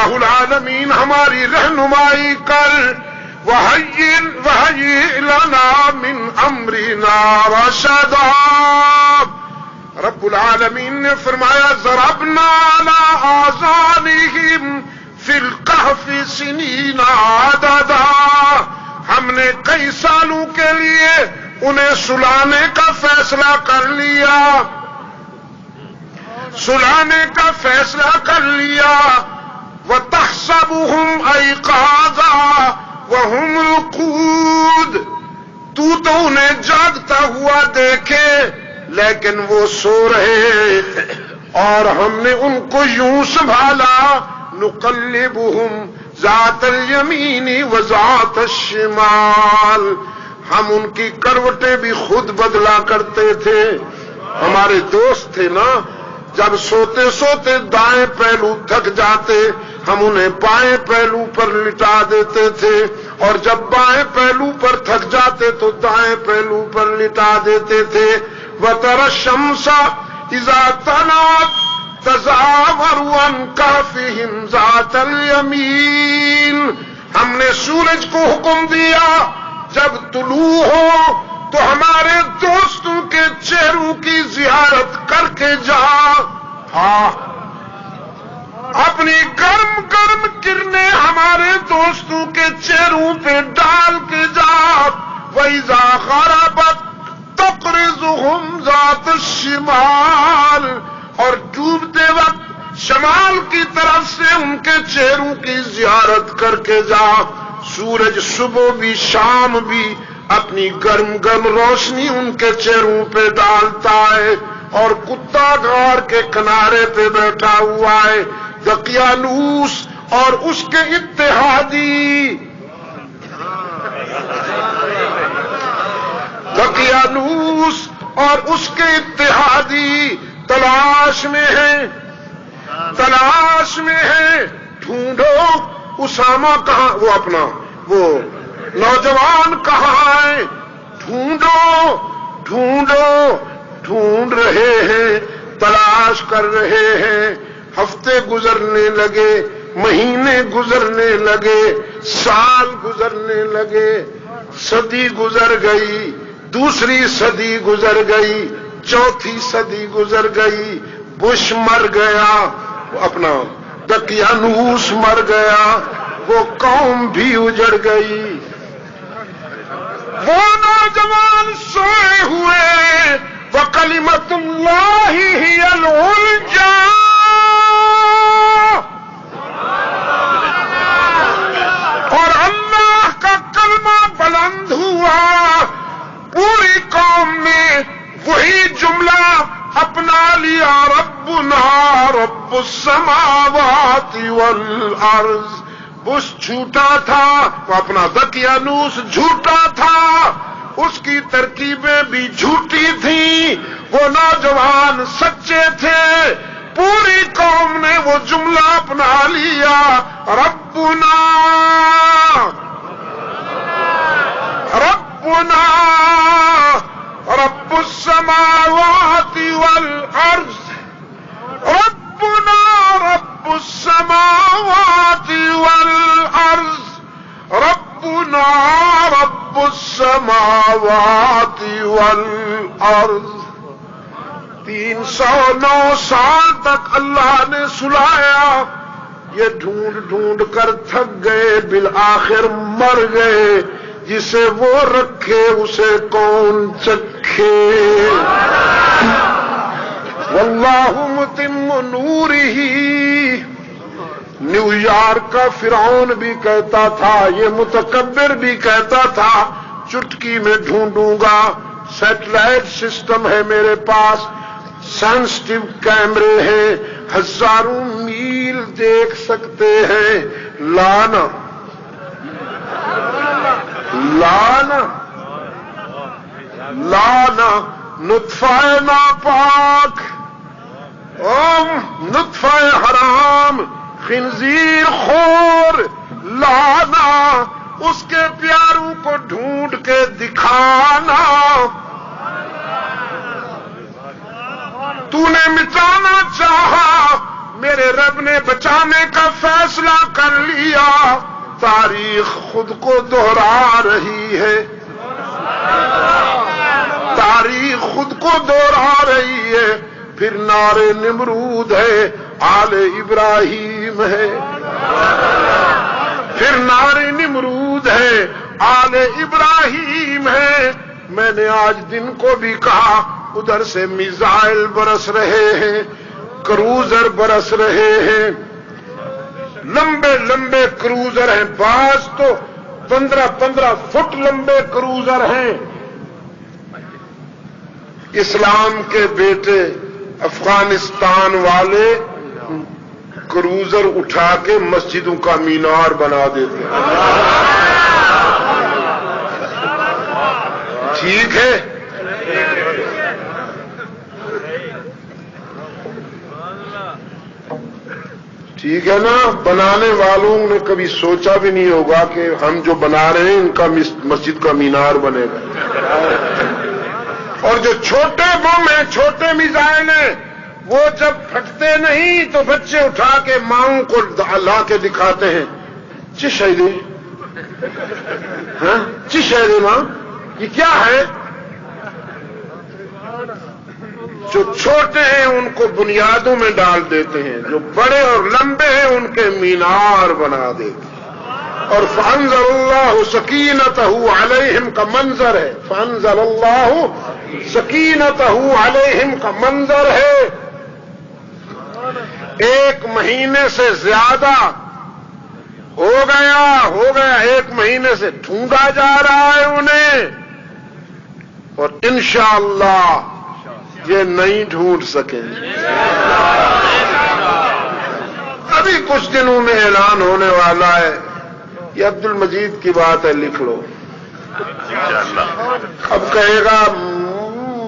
الہ العالمین ہماری رہنمائی کر، وَهَيِّئْ لَنَا مِنْ أَمْرِنَا رَشَدًا۔ رب العالمین نے فرمایا ضربنا علی آذانہم فی الکہف سنین عددا، ہم نے کئی سالوں کے لیے انہیں سلانے کا فیصلہ کر لیا، سلانے کا فیصلہ کر لیا۔ وَتَحْسَبُهُمْ أَيْقَاظًا وَهُمْ رُقُودٌ، تو انہیں جاگتا ہوا دیکھے لیکن وہ سو رہے، اور ہم نے ان کو یوں سنبھالا، نُقَلِّبُهُمْ ذات الیمین و ذات الشمال، ہم ان کی کروٹیں بھی خود بدلا کرتے تھے۔ ہمارے دوست تھے نا، جب سوتے سوتے دائیں پہلو تھک جاتے ہم انہیں بائیں پہلو پر لٹا دیتے تھے، اور جب بائیں پہلو پر تھک جاتے تو دائیں پہلو پر لٹا دیتے تھے۔ وَتَرَى الشَّمْسَ إِذَا طَلَعَتْ تَزَاوَرُ عَنْ كَهْفِهِمْ ذَاتَ الْيَمِينِ، ہم نے سورج کو حکم دیا جب طلوع ہو تو ہمارے دوستوں کے چہروں کی زیارت کر کے جا، ہاں اپنی گرم گرم کرنیں ہمارے دوستوں کے چہروں پہ ڈال کے جا۔ وَإِذَا غَرَبَتْ تَقْرِضُهُمْ ذَاتَ الشِّمَالِ، اور ڈوبتے وقت شمال کی طرف سے ان کے چہروں کی زیارت کر کے جا۔ سورج صبح بھی شام بھی اپنی گرم گرم روشنی ان کے چہروں پہ ڈالتا ہے، اور کتا غار کے کنارے پہ بیٹھا ہوا ہے۔ دقیانوس اور اس کے اتحادی، دقیانوس اور اس کے اتحادی تلاش میں ہیں، تلاش میں ہیں، ڈھونڈو اسامہ کہاں، وہ اپنا وہ نوجوان کہاں ہے، ڈھونڈو ڈھونڈو، ڈھونڈ رہے ہیں، تلاش کر رہے ہیں۔ ہفتے گزرنے لگے، مہینے گزرنے لگے، سال گزرنے لگے، صدی گزر گئی، دوسری صدی گزر گئی، چوتھی صدی گزر گئی، بش مر گیا، اپنا دقیانوس مر گیا، وہ قوم بھی اجڑ گئی، وہ نوجوان سوئے ہوئے۔ وَكَلِمَةُ اللَّهِ هِيَ الْعُلْيَا، اور اللہ کا کلمہ بلند ہوا، پوری قوم نے وہی جملہ اپنا لیا، ربنا رب السماوات والارض۔ بش جھوٹا تھا، وہ اپنا دقیانوس جھوٹا تھا، اس کی ترکیبیں بھی جھوٹی تھیں، وہ نوجوان سچے تھے، پوری قوم نے وہ جملہ اپنا لیا، ربنا ربنا رب السماوات والارض، ربنا رب السماوات والارض، ربنا رب السماوات والارض۔ 309 سال تک اللہ نے سلایا، یہ ڈھونڈ ڈھونڈ کر تھک گئے، بالآخر مر گئے، جسے وہ رکھے اسے کون چکھے۔ واللہ متم نورہ، نیو یارک کا فرعون بھی کہتا تھا، یہ متکبر بھی کہتا تھا چٹکی میں ڈھونڈوں گا، سیٹلائٹ سسٹم ہے میرے پاس، سینسٹیو کیمرے ہیں، ہزاروں میل دیکھ سکتے ہیں۔ لانا لانا لانا نطفہ ناپاک، نطفہ حرام، خنزیر خور، لانا اس کے پیاروں کو ڈھونڈ کے دکھانا۔ تو نے مٹانا چاہا، میرے رب نے بچانے کا فیصلہ تاریخ خود کو دہرا رہی ہے، تاریخ خود کو دہرا رہی ہے، پھر نعرے نمرود ہے، آل ابراہیم ہے، پھر نعرے نمرود ہے، آل ابراہیم ہے۔ میں نے آج دن کو بھی کہا، ادھر سے میزائل برس رہے ہیں، کروزر برس رہے ہیں، لمبے لمبے کروزر ہیں، بعض تو 15 فٹ لمبے کروزر ہیں۔ اسلام کے بیٹے افغانستان والے کروزر اٹھا کے مسجدوں کا مینار بنا دیتے ہیں۔ ٹھیک ہے، ٹھیک ہے نا؟ بنانے والوں نے کبھی سوچا بھی نہیں ہوگا کہ ہم جو بنا رہے ہیں ان کا مسجد کا مینار بنے گا۔ اور جو چھوٹے بم ہیں، چھوٹے میزائل ہیں، وہ جب پھٹتے نہیں تو بچے اٹھا کے ماؤں کو لا کے دکھاتے ہیں، چی شہیدی، ہاں چی شہیدی ماں، یہ کیا ہے؟ جو چھوٹے ہیں ان کو بنیادوں میں ڈال دیتے ہیں، جو بڑے اور لمبے ہیں ان کے مینار بنا دیتے ہیں۔ اور فانزل اللہ سکینتہ علیہم کا منظر ہے، فانزل اللہ سکینتہ علیہم کا منظر ہے۔ 1 مہینے سے زیادہ ہو گیا، 1 مہینے سے ڈھونڈا جا رہا ہے انہیں، اور انشاءاللہ یہ نہیں ڈھونڈ سکیں گے۔ ابھی کچھ دنوں میں اعلان ہونے والا ہے، یہ عبد المجید کی بات ہے، لکھ لو۔ اب کہے گا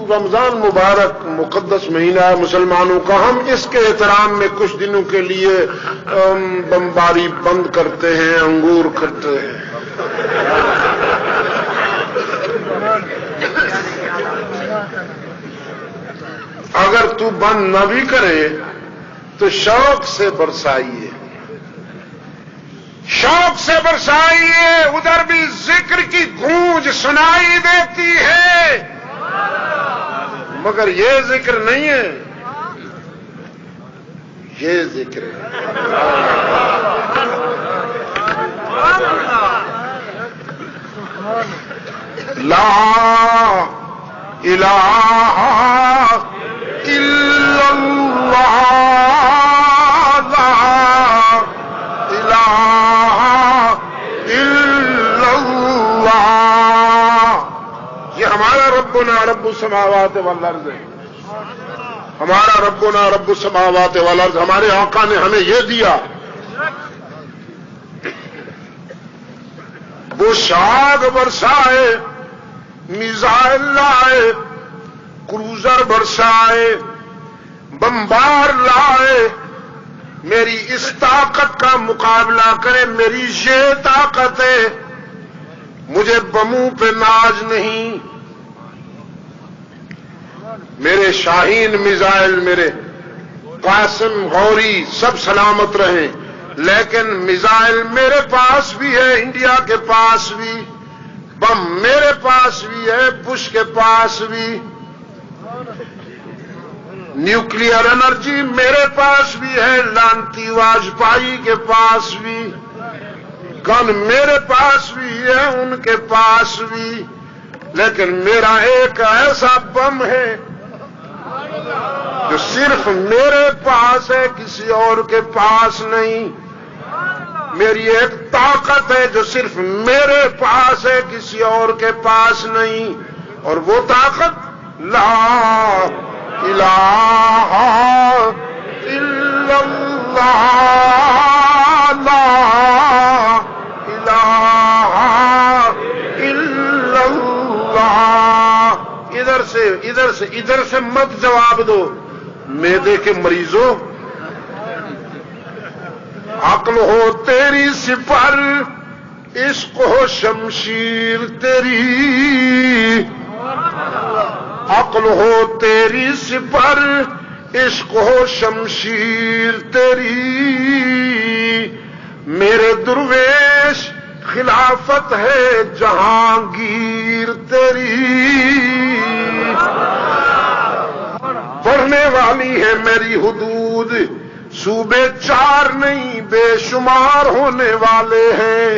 رمضان مبارک مقدس مہینہ ہے مسلمانوں کا، ہم اس کے احترام میں کچھ دنوں کے لیے بمباری بند کرتے ہیں، انگور کھاتے ہیں۔ اگر تو بند نہ بھی کرے تو شوق سے برسائیے، شوق سے برسائیے، ادھر بھی ذکر کی گونج سنائی دیتی ہے، مگر یہ ذکر نہیں ہے، یہ ذکر ہے۔ لا الہ الا اللہ، لا الہ الا اللہ۔ یہ ہمارا ربنا رب السماوات والارض ہے، ہمارا ربنا رب السماوات والارض، ہمارے آقا نے ہمیں یہ دیا۔ وہ شاد برسائے، میزائل لائے، کروزر برسائے، بمبار لائے، میری اس طاقت کا مقابلہ کرے، میری یہ طاقت ہے، مجھے بموں پہ ناز نہیں۔ میرے شاہین میزائل، میرے قاسم غوری سب سلامت رہیں، لیکن میزائل میرے پاس بھی ہے، انڈیا کے پاس بھی، بم میرے پاس بھی ہے، بش کے پاس بھی، نیوکلیئر انرجی میرے پاس بھی ہے، لانتی واجپائی کے پاس بھی، گن میرے پاس بھی ہے، ان کے پاس بھی، لیکن میرا ایک ایسا بم ہے جو صرف میرے پاس ہے، کسی اور کے پاس نہیں۔ میری ایک طاقت ہے جو صرف میرے پاس ہے، کسی اور کے پاس نہیں، اور وہ طاقت لا الہ الا اللہ، لا الہ الا اللہ۔ ادھر سے مت جواب دو، معدے کے مریضوں، عقل ہو تیری سپر، عشق ہو شمشیر تیری، عقل ہو تیری سپر، عشق ہو شمشیر تیری، میرے درویش خلافت ہے جہانگیر تیری، بڑھنے والی ہے میری حدود، صوبے 4 نہیں بے شمار ہونے والے ہیں،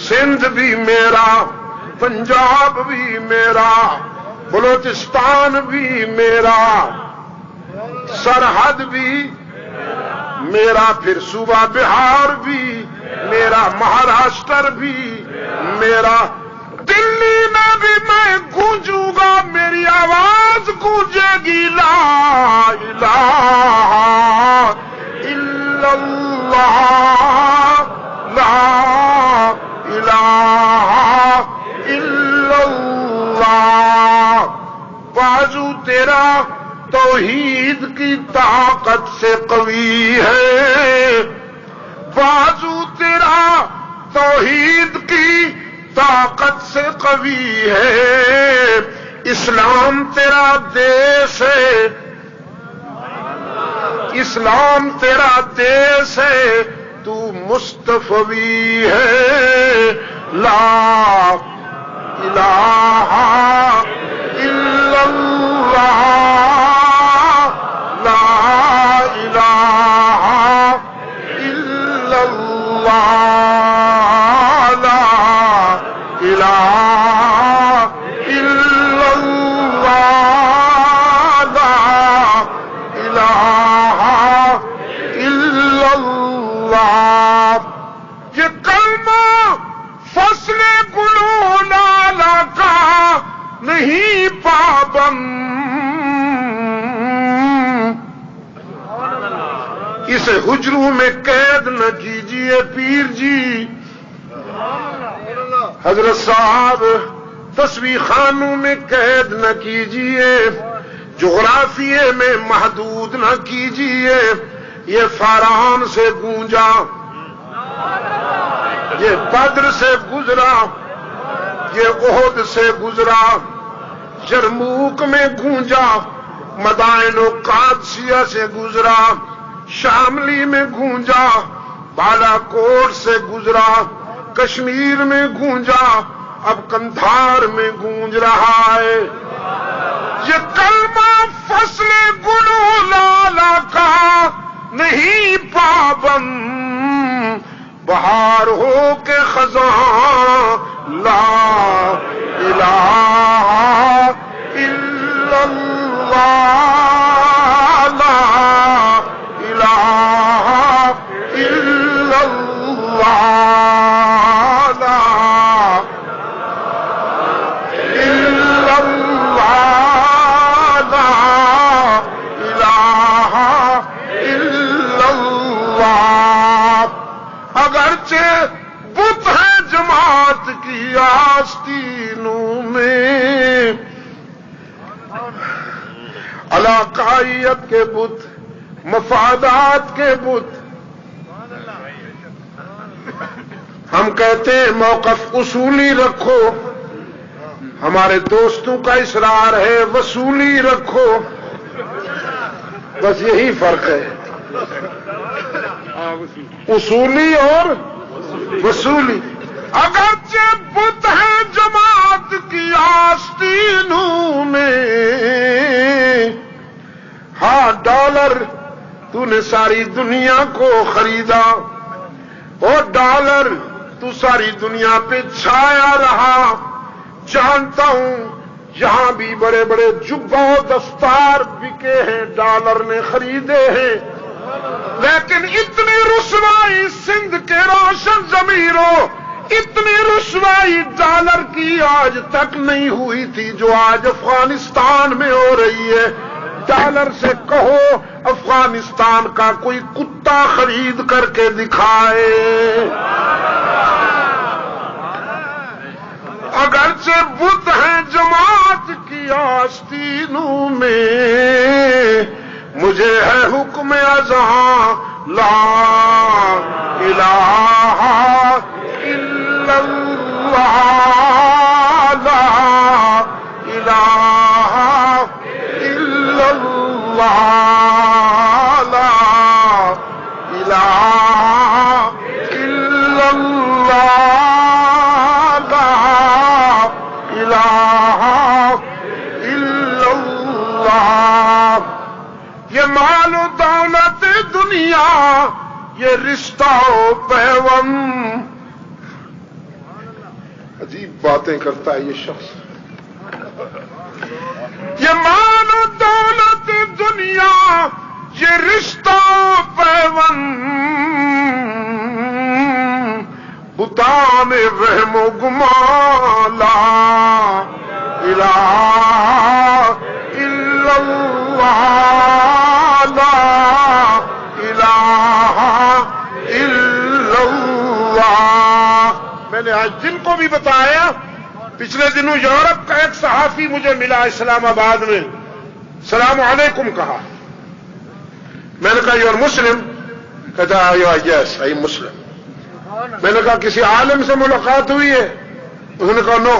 سندھ بھی میرا، پنجاب بھی میرا، بلوچستان بھی میرا، سرحد بھی میرا، پھر صوبہ بہار بھی میرا، مہاراشٹر بھی میرا، دلی میں بھی میں گونجوں گا، میری آواز گونجے گی لا الہ الا اللہ، لا الہ الا اللہ۔ بازو تیرا توحید کی طاقت سے قوی ہے، بازو تیرا توحید کی طاقت سے قوی ہے، اسلام تیرا دیس ہے، اسلام تیرا دیس ہے، تو مصطفی ہے، لا الہ الا اللہ، لا الہ الا اللہ، لا الہ الا اللہ، لا الہ الا اللہ۔ یہ کلمہ فصل گلو لالا کا نہیں پابند، اسے حجروں میں قید نہ کیجیے پیر جی، حضرت صاحب تصویر خانوں میں قید نہ کیجیے، جغرافیے میں محدود نہ کیجیے، یہ فاران سے گونجا، یہ بدر سے گزرا، یہ احد سے گزرا، جرموک میں گونجا، مدائن و قادسیہ سے گزرا، شاملی میں گونجا، بالا کوٹ سے گزرا، کشمیر میں گونجا، اب کندھار میں گونج رہا ہے۔ یہ کلمہ فصل گلو لالا کا نہیں پابند، بہار ہو کے خزاں لا الہ الا اللہ، لا الہ الا اللہ، لا الا اللہ، لا الہ الا اللہ۔ اگرچہ بت ہے جماعت کی آستینوں میں، علاقائیت کے بت، مفادات کے بت، ہم کہتے ہیں موقف اصولی رکھو، ہمارے دوستوں کا اصرار ہے وصولی رکھو، بس یہی فرق ہے، اصولی اور وصولی۔ اگرچہ بت ہے جماعت کی آستینوں میں، ہاں ڈالر تو نے ساری دنیا کو خریدا، اور ڈالر تو ساری دنیا پہ چھایا رہا، جانتا ہوں یہاں بھی بڑے بڑے جبہ و دستار بکے ہیں، ڈالر نے خریدے ہیں، لیکن اتنی رسوائی سندھ کے روشن ضمیروں، اتنی رسوائی ڈالر کی آج تک نہیں ہوئی تھی جو آج افغانستان میں ہو رہی ہے۔ ڈالر سے کہو افغانستان کا کوئی کتا خرید کر کے دکھائے۔ اگرچہ بت ہیں جماعت کی آستینوں میں، مجھے ہے حکم اذاں لا الہ الا اللہ، لا الہ الا اللہ، لا الہ الا دنیا یہ رشتہ و پیوند. عجیب باتیں کرتا ہے یہ شخص. یہ مال و دولت دنیا یہ رشتہ و پیوند بتان وہم و گمان لا الہ الا اللہ لا الہ الا اللہ. میں نے آج جن کو بھی بتایا، پچھلے دنوں یورپ کا ایک صحافی مجھے ملا اسلام آباد میں، السلام علیکم کہا. میں نے کہا یو آر مسلم؟ کہتا یس آئی مسلم. میں نے کہا کسی عالم سے ملاقات ہوئی ہے؟ اس نے کہا نو،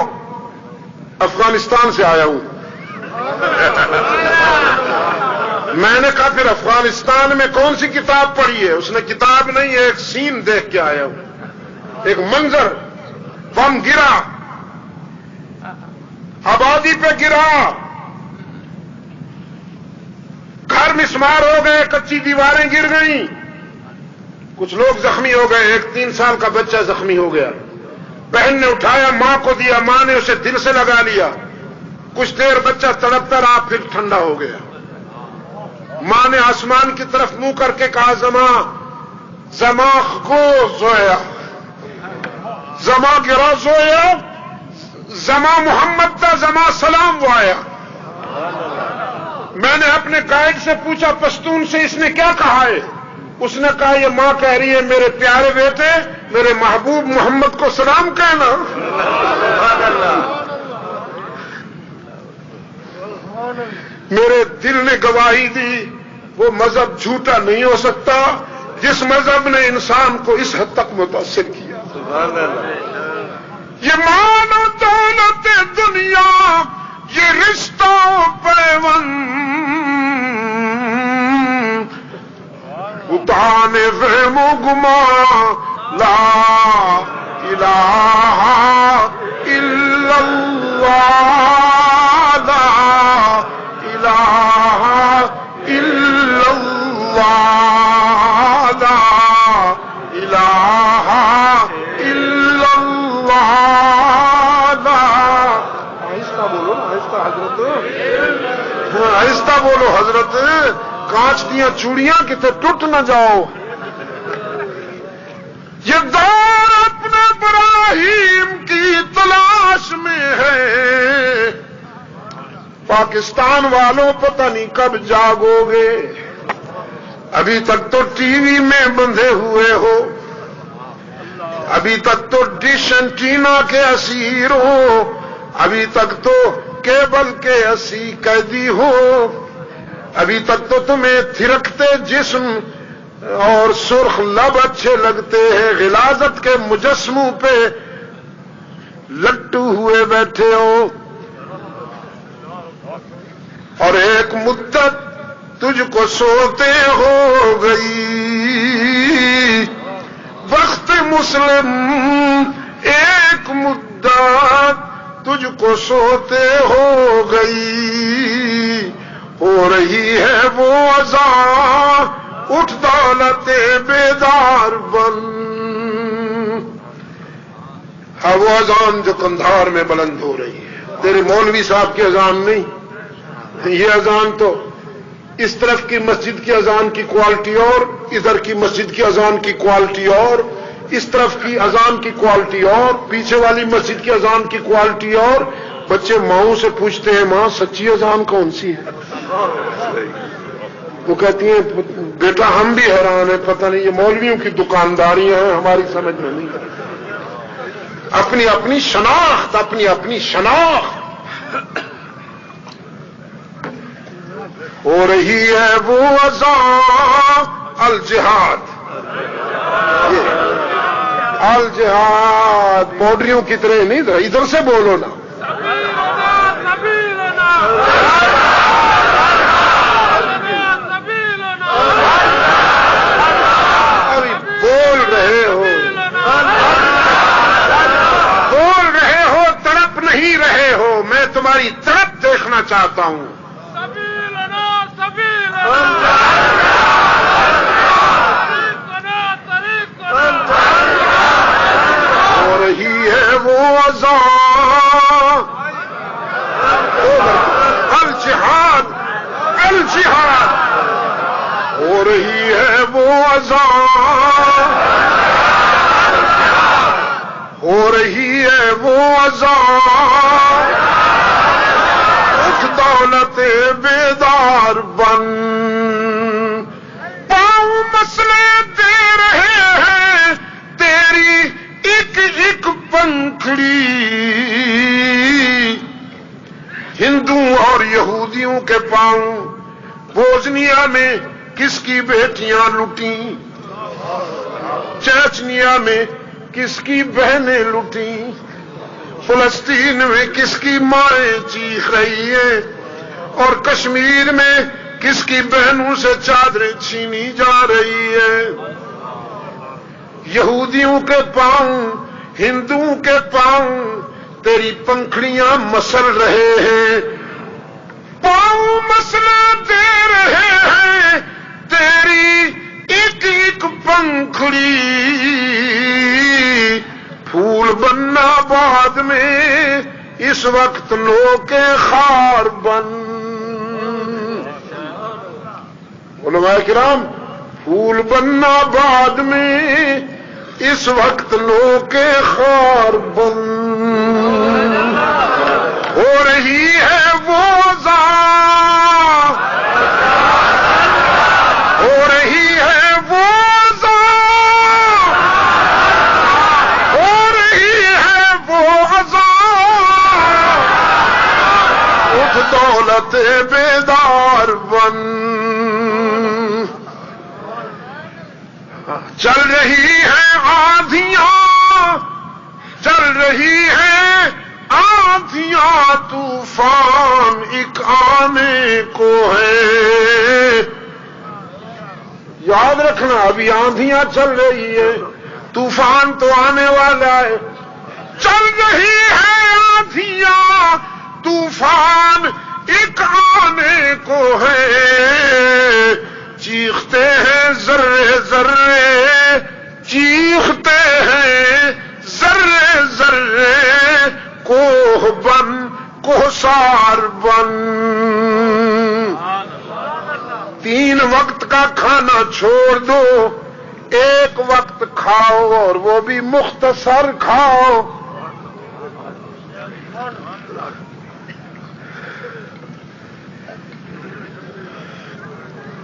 افغانستان سے آیا ہوں. میں نے کہا پھر افغانستان میں کون سی کتاب پڑھی ہے؟ اس نے کتاب نہیں، ایک سین دیکھ کے آیا ہوں، ایک منظر. بم گرا، آبادی پہ گرا، گھر مسمار ہو گئے، کچی دیواریں گر گئیں، کچھ لوگ زخمی ہو گئے. ایک 3 سال کا بچہ زخمی ہو گیا. بہن نے اٹھایا، ماں کو دیا، ماں نے اسے دل سے لگا لیا. کچھ دیر بچہ تڑپتا رہا، پھر ٹھنڈا ہو گیا. ماں نے آسمان کی طرف منہ کر کے کہا زما کو زویا، زما گرا زویا، زما محمد تا زما سلام وہ آیا. میں نے اپنے قائد سے پوچھا پشتون سے اس نے کیا کہا ہے؟ اس نے کہا یہ ماں کہہ رہی ہے میرے پیارے بیٹے میرے محبوب محمد کو سلام کہنا. میرے دل نے گواہی دی وہ مذہب جھوٹا نہیں ہو سکتا جس مذہب نے انسان کو اس حد تک متاثر کیا. یہ مال و دولت دنیا یہ رشتہ و پیوند بتان وہم و گمان لا الہ الا اللہ لا الہ الا اللہ لا الہ الا اللہ لا. آہستہ بولو، آہستہ حضرت، آہستہ بولو حضرت، کانچ دیا چوڑیاں کتے ٹوٹ نہ جاؤ. یہ دور اپنے ابراہیم کی تلاش میں ہے، پاکستان والوں پتہ نہیں کب جاگو گے. ابھی تک تو ٹی وی میں بندھے ہوئے ہو، ابھی تک تو ڈش اینٹینا کے اسیر ہو، ابھی تک تو کیبل کے اسیر قیدی ہو، ابھی تک تو تمہیں تھرکتے جسم اور سرخ لب اچھے لگتے ہیں، غلاظت کے مجسموں پہ لٹو ہوئے بیٹھے ہو. اور ایک مدت تجھ کو سوتے ہو گئی، وقت مسلم ایک مدت تجھ کو سوتے ہو گئی. ہو رہی ہے وہ اذان اٹھ دولت بیدار بن. ہاں وہ اذان جو قندھار میں بلند ہو رہی ہے، تیرے مولوی صاحب کی اذان نہیں. یہ اذان تو اس طرف کی مسجد کی اذان کی کوالٹی اور ادھر کی مسجد کی اذان کی کوالٹی اور اس طرف کی اذان کی کوالٹی اور پیچھے والی مسجد کی اذان کی کوالٹی اور. بچے ماؤں سے پوچھتے ہیں ماں سچی اذان کون سی ہے؟ وہ کہتی ہیں بیٹا ہم بھی حیران ہیں، پتہ نہیں یہ مولویوں کی دکانداریاں ہیں، ہماری سمجھ میں نہیں. اپنی اپنی شناخت، اپنی اپنی شناخت. ہو رہی ہے وہ اذان الجہاد، الجہاد پوڈریوں کی طرح نہیں، ادھر سے بولو نا. ابھی بول رہے ہو، تڑپ نہیں رہے ہو. میں تمہاری تڑپ دیکھنا چاہتا ہوں. اذان، الجہاد الجہاد، ہو رہی ہے وہ اذان، ہو رہی ہے وہ اذان، اٹھ دولت بیدار بن، پاؤں مسئلے دے رہے ہیں تیری ایک ایک پنکھڑی، ہندوؤں اور یہودیوں کے پاؤں، بوزنیا میں کس کی بیٹیاں لٹیں، چیچنیا میں کس کی بہنیں لٹیں، فلسطین میں کس کی مائیں چیخ رہی ہیں، اور کشمیر میں کس کی بہنوں سے چادریں چھینی جا رہی ہے۔ یہودیوں کے پاؤں، ہندوؤں کے پاؤں تیری پنکھڑیاں مسل رہے ہیں، پاؤں مسلے دے رہے ہیں تیری ایک ایک پنکھڑی، پھول بننا بعد میں اس وقت لو کے خار بن، علماء کرام پھول بننا بعد میں اس وقت لو کے خار بن، ہو رہی ہے وہ اذان، ہو رہی ہے وہ اذان، ہو رہی ہے وہ اذان، اٹھ دولت بیدار بن، چل رہی ہے آندھیاں، چل رہی ہے آندھیاں، طوفان ایک آنے کو ہے، یاد رکھنا ابھی آندھیاں چل رہی ہے، طوفان تو آنے والا ہے، چل رہی ہے آندھیاں، طوفان ایک آنے کو ہے، چیختے ہیں ذرے ذرے، چیختے ہیں ذرے ذرے، کوہ بن کوہسار بن، 3 وقت کا کھانا چھوڑ دو، 1 وقت کھاؤ اور وہ بھی مختصر کھاؤ۔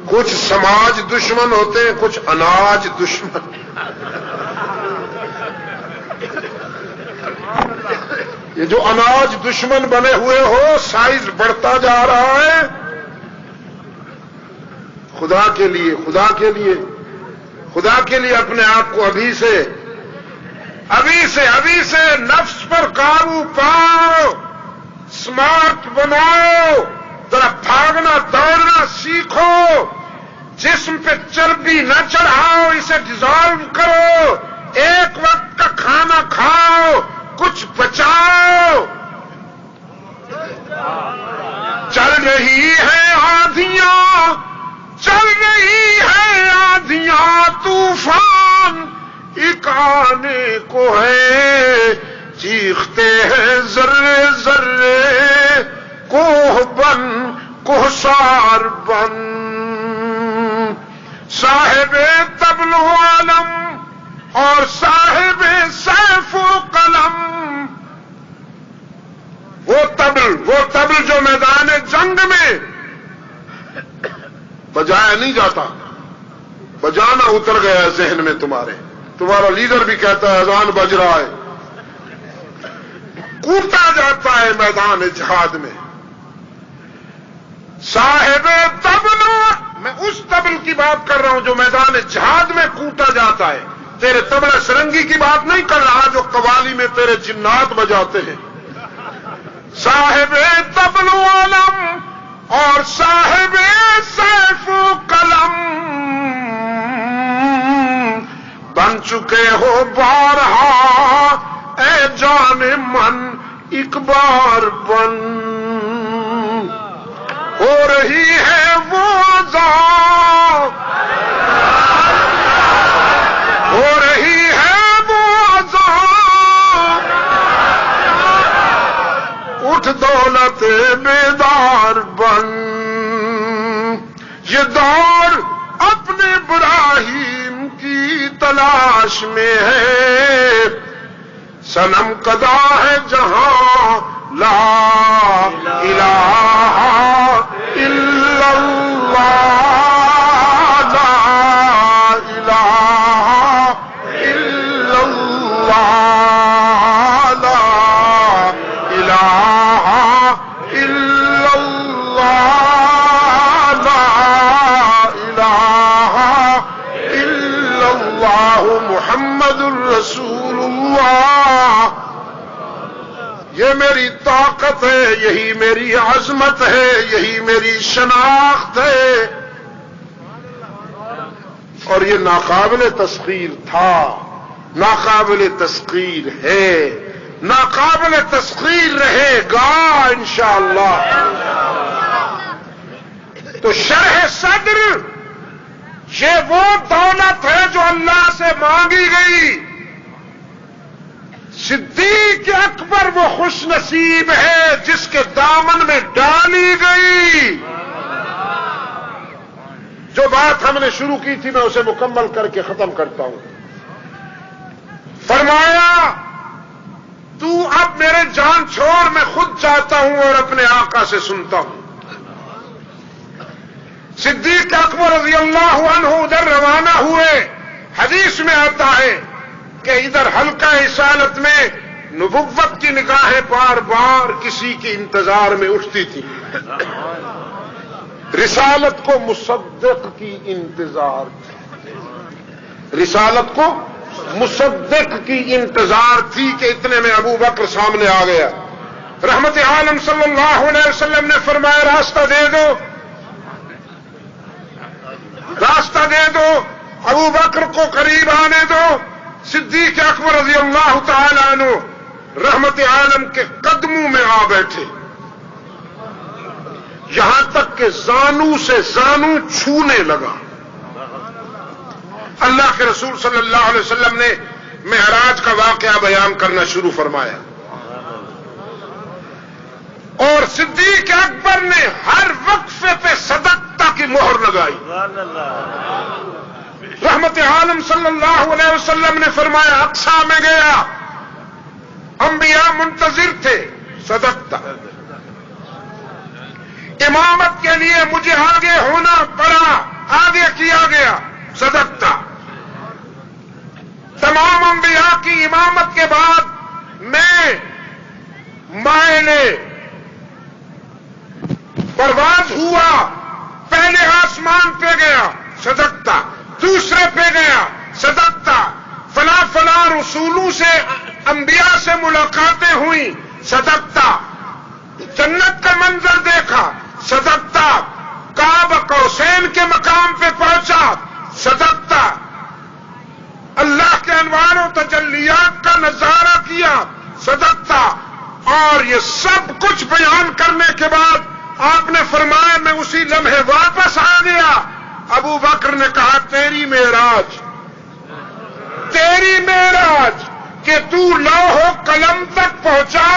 کچھ سماج دشمن ہوتے ہیں، کچھ اناج دشمن، یہ جو اناج دشمن بنے ہوئے ہو، سائز بڑھتا جا رہا ہے، خدا کے لیے خدا کے لیے خدا کے لیے اپنے آپ کو ابھی سے نفس پر قابو پاؤ، سمارٹ بناؤ، ذرا بھاگنا دوڑنا سیکھو، جسم پہ چربی نہ چڑھاؤ، اسے ڈیزالو کرو، 1 وقت کا کھانا کھاؤ، کچھ بچاؤ۔ چل رہی ہے آندھیاں، چل رہی ہے آندھیاں، طوفان ایک آنے کو ہے، چیختے ہیں ذرے ذرے، کوہ بن کوہسار بن، صاحب طبل و علم اور صاحب سیف و قلم، وہ طبل جو میدان جنگ میں بجایا نہیں جاتا، بجانا اتر گیا ہے ذہن میں تمہارا لیڈر بھی کہتا ہے اذان بج رہا ہے، کوٹا جاتا ہے میدان جہاد میں، صاحب طبل، میں اس طبل کی بات کر رہا ہوں جو میدان جہاد میں کوٹا جاتا ہے، تیرے طبلہ سرنگی کی بات نہیں کر رہا جو قوالی میں تیرے جنات بجاتے ہیں۔ صاحب طبل و علم اور صاحب سیف و قلم، بن چکے ہو بارہا اے جان من، ایک بار بن، ہو رہی ہے وہ اذان، ہو رہی ہے وہ اذان، دولت بیدار بن. یہ دور اپنے ابراہیم کی تلاش میں ہے. صنم قدا ہے جہاں لا الہ الا اللہ. رسول اللہ. یہ میری طاقت ہے, یہی میری عظمت ہے, یہی میری شناخت ہے. اور یہ ناقابل تسخیر تھا, ناقابل تسخیر ہے, ناقابل تسخیر رہے گا انشاءاللہ. تو شرح صدر یہ وہ دولت ہے جو اللہ سے مانگی گئی. صدیق اکبر وہ خوش نصیب ہے جس کے دامن میں ڈالی گئی. جو بات ہم نے شروع کی تھی میں اسے مکمل کر کے ختم کرتا ہوں. فرمایا تو اب میرے جان چھوڑ, میں خود جاتا ہوں اور اپنے آقا سے سنتا ہوں. صدیق اکبر رضی اللہ عنہ ادھر روانہ ہوئے. حدیث میں آتا ہے کہ ادھر حلقہ رسالت میں نبوت کی نگاہیں بار بار کسی کے انتظار میں اٹھتی تھی. رسالت کو مصدق کی انتظار تھی, رسالت کو مصدق کی انتظار تھی کہ اتنے میں ابو بکر سامنے آ گیا. رحمت عالم صلی اللہ علیہ وسلم نے فرمایا راستہ دے دو, راستہ دے دو, ابو بکر کو قریب آنے دو. صدیق اکبر رضی اللہ تعالی عنہ رحمت عالم کے قدموں میں آ بیٹھے, یہاں تک کہ زانو سے زانو چھونے لگا. اللہ کے رسول صلی اللہ علیہ وسلم نے معراج کا واقعہ بیان کرنا شروع فرمایا اور صدیق اکبر نے ہر وقفے پہ صدقہ کی مہر لگائی. رحمت عالم صلی اللہ علیہ وسلم نے فرمایا اقصا میں گیا, انبیاء منتظر تھے, صدقہ. امامت کے لیے مجھے آگے ہونا پڑا, آگے کیا گیا, صدقہ. تمام انبیاء کی امامت کے بعد میں مائلے پرواز ہوا, پہلے آسمان پہ گیا, صدقہ. دوسرے پہ گیا, صدقہ. فلاں فلاں رسولوں سے انبیاء سے ملاقاتیں ہوئیں, صدقہ. جنت کا منظر دیکھا, صدقہ. قاب قوسین کے مقام پہ پہنچا, صدقہ. اللہ کے انوار و تجلیات کا نظارہ کیا, صدقہ. اور یہ سب کچھ بیان کرنے کے بعد آپ نے فرمایا میں اسی لمحے واپس آ گیا. ابو بکر نے کہا تیری معراج, تیری معراج کہ تو لوح و قلم تک پہنچا,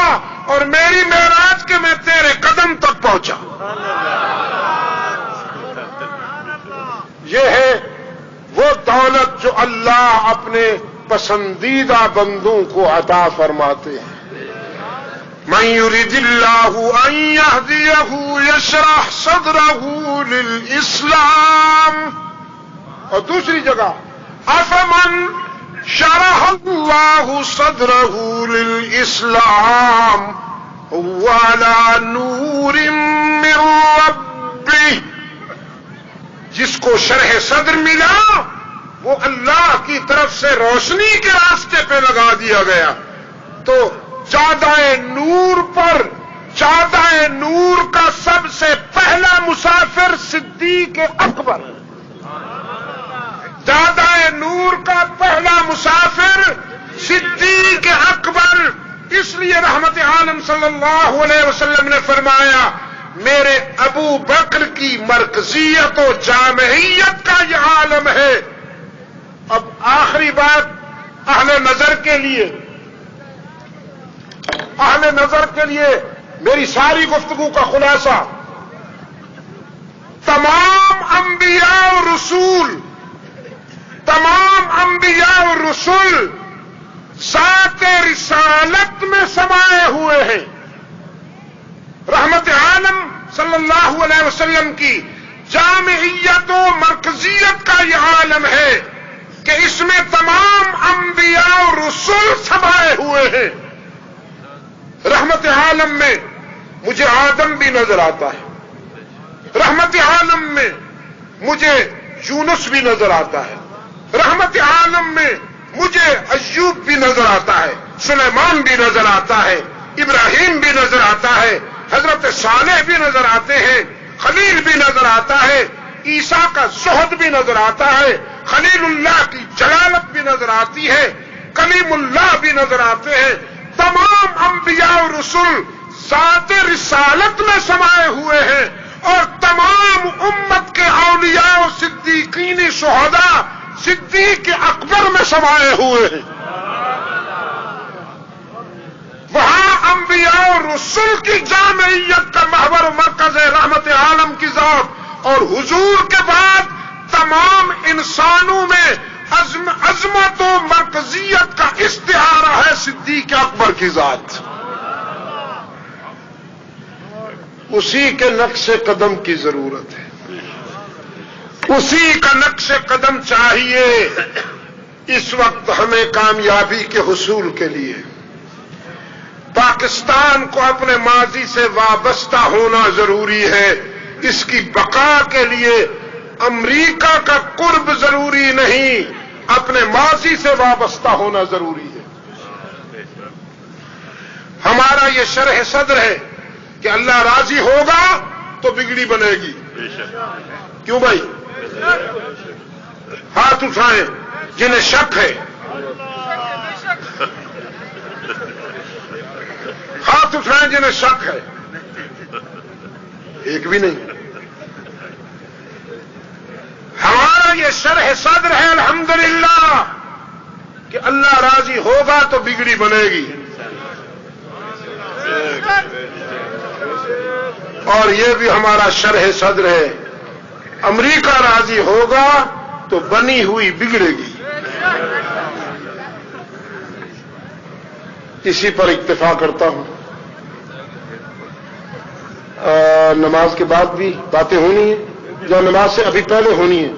اور میری معراج کہ میں تیرے قدم تک پہنچا. یہ ہے وہ دولت جو اللہ اپنے پسندیدہ بندوں کو عطا فرماتے ہیں. من يريد الله ان يهديه يشرح صدره للاسلام. اور دوسری جگہ افمن شرح الله صدره للاسلام هو على نور من ربه. جس کو شرح صدر ملا وہ اللہ کی طرف سے روشنی کے راستے پہ لگا دیا گیا. تو چادہ نور پر, چادہ نور کا سب سے پہلا مسافر صدیق اکبر, چادہ نور کا پہلا مسافر صدیق اکبر. اس لیے رحمت عالم صلی اللہ علیہ وسلم نے فرمایا میرے ابو بکر کی مرکزیت و جامعیت کا یہ عالم ہے. اب آخری بات اہل نظر کے لیے, اہل نظر کے لیے میری ساری گفتگو کا خلاصہ، تمام انبیاء اور رسول ذات رسالت میں سمائے ہوئے ہیں۔ رحمت عالم صلی اللہ علیہ وسلم کی جامعیت و مرکزیت کا یہ عالم ہے کہ اس میں تمام انبیاء و رسول سمائے ہوئے ہیں۔ رحمت عالم میں مجھے آدم بھی نظر آتا ہے، رحمت عالم میں مجھے یونس بھی نظر آتا ہے، رحمت عالم میں مجھے ایوب بھی نظر آتا ہے، سلیمان بھی نظر آتا ہے، ابراہیم بھی نظر آتا ہے، حضرت صالح بھی نظر آتے ہیں، خلیل بھی نظر آتا ہے، عیسیٰ کا زہد بھی نظر آتا ہے، خلیل اللہ کی جلالت بھی نظر آتی ہے، کلیم اللہ بھی نظر آتے ہیں۔ تمام انبیاء و رسول ذات رسالت میں سمائے ہوئے ہیں، اور تمام امت کے اولیاء و صدیقین شہداء صدیق اکبر میں سمائے ہوئے ہیں۔ وہاں انبیاء و رسول کی جامعیت کا محور و مرکز ہے رحمت عالم کی ذات، اور حضور کے بعد تمام انسانوں میں عظمت و مرکزیت کا استعارہ ہے صدیق اکبر کی ذات۔ اسی کے نقش قدم کی ضرورت ہے، اسی کا نقش قدم چاہیے اس وقت ہمیں کامیابی کے حصول کے لیے۔ پاکستان کو اپنے ماضی سے وابستہ ہونا ضروری ہے، اس کی بقا کے لیے امریکہ کا قرب ضروری نہیں، اپنے ماضی سے وابستہ ہونا ضروری ہے۔ ہمارا یہ شرح صدر ہے کہ اللہ راضی ہوگا تو بگڑی بنے گی۔ کیوں بھائی؟ ہاتھ اٹھائیں جنہیں شک ہے، ہاتھ اٹھائیں جنہیں شک ہے۔ ایک بھی نہیں۔ ہمارا یہ شرح صدر ہے الحمدللہ کہ اللہ راضی ہوگا تو بگڑی بنے گی، اور یہ بھی ہمارا شرح صدر ہے امریکہ راضی ہوگا تو بنی ہوئی بگڑے گی۔ اسی پر اکتفا کرتا ہوں۔ نماز کے بعد بھی باتیں ہونی ہیں، جو نماز سے ابھی پہلے ہونی ہے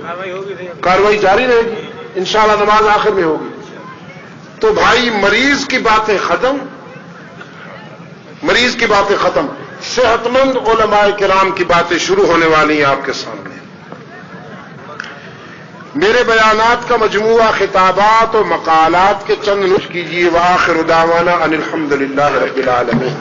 کارروائی جاری رہے گی، انشاءاللہ نماز آخر میں ہوگی۔ تو بھائی مریض کی باتیں ختم، مریض کی باتیں ختم، صحت مند علماء کرام کی باتیں شروع ہونے والی ہیں آپ کے سامنے۔ میرے بیانات کا مجموعہ خطابات و مقالات کے چند نسخ کیجیے۔ وآخر دعوانا ان الحمدللہ رب العالمین۔